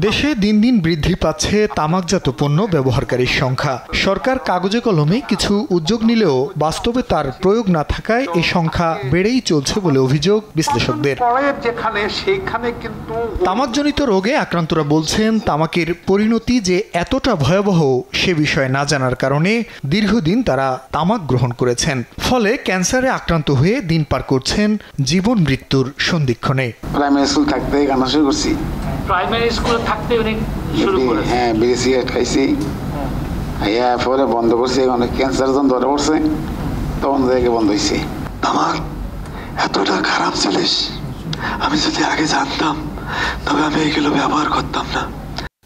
দেশে দিন দিন বৃদ্ধি পাচ্ছে তামাকজাত পণ্য ব্যবহারকারীর সংখ্যা। সরকার কাগজে কলমে কিছু উদ্যোগ নিলেও বাস্তবে তার প্রয়োগ না থাকায় এই সংখ্যা বেড়েই চলছে বলে অভিযোগ বিশ্লেষকদের। তামাকজনিত রোগে আক্রান্তরা বলছেন, তামাকের পরিণতি যে এতটা ভয়াবহ সে বিষয়ে না জানার কারণে দীর্ঘদিন তারা তামাক গ্রহণ করেছেন। ফলে ক্যান্সারে আক্রান্ত হয়ে দিন পার করছেন জীবন মৃত্যুর সন্ধিক্ষণে। প্রাইমারি স্কুল থাকতে গান শুরু করছি। প্রাইমারি স্কুলে থাকতে উনি শুরু করেছেন। হ্যাঁ, বিড়ি সিগারেট খাইছি। পরে বন্ধ করছি। অনেক ক্যান্সার যখন ধরা পড়ছে তখন থেকে বন্ধ হয়েছে। তামাক এতটা খারাপ জিনিস আমি যদি আগে জানতাম তবে আমি এগুলো ব্যবহার করতাম না।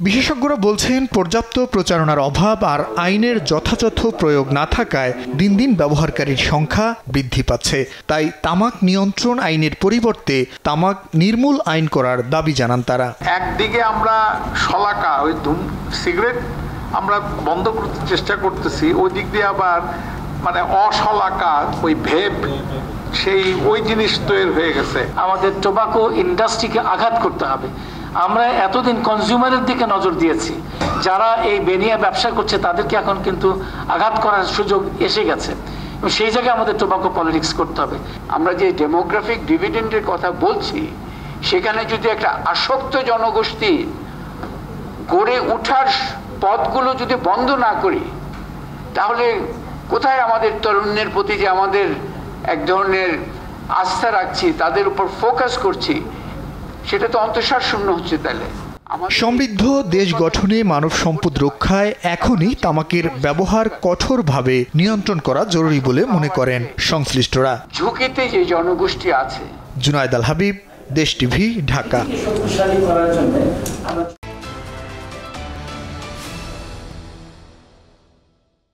বিশেষজ্ঞরা বলছেন, পর্যাপ্ত প্রচারণার অভাব আর আইনের যথাযথ প্রয়োগ না থাকায় দিন দিন ব্যবহারকারীর সংখ্যা বৃদ্ধি পাচ্ছে। তাই তামাক নিয়ন্ত্রণ আইনের পরিবর্তে তামাক নির্মূল আইন করার দাবি জানান তারা। একদিকে আমরা শলাকা ওই সিগারেট আমরা বন্ধ করতে চেষ্টা করতেছি, ওই দিক দিয়ে আবার মানে অশলাকা ওই ভেপ ওই জিনিস তৈরি হয়ে গেছে। আমাদের টোবাকো ইন্ডাস্ট্রিকে আঘাত করতে হবে। আমরা এতদিন কনজিউমারের দিকে নজর দিয়েছি, যারা এই বেনিয়া ব্যবসা করছে তাদেরকে এখন কিন্তু আঘাত করার সুযোগ এসে গেছে। সেই জায়গায় আমাদের টোবাকো পলিটিক্স করতে হবে। আমরা যে ডেমোগ্রাফিক ডিভিডেন্ডের কথা বলছি, সেখানে যদি একটা আসক্ত জনগোষ্ঠী গড়ে ওঠার পথগুলো যদি বন্ধ না করি, তাহলে কোথায় আমাদের তরুণের প্রতি যে আমাদের এক ধরনের আস্থা রাখছি, তাদের উপর ফোকাস করছি, সেটা তো অন্তঃসার শূন্য হচ্ছে। তাহলে সমৃদ্ধ দেশ গঠনে মানব সম্পদ রক্ষায় এখনই তামাকের ব্যবহার কঠোরভাবে নিয়ন্ত্রণ করা জরুরি বলে মনে করেন সংশ্লিষ্টরা। ঝুঁকিতে যে জনগোষ্ঠী আছে। জুনায়েদ আল হাবিব, দেশ টিভি, ঢাকা।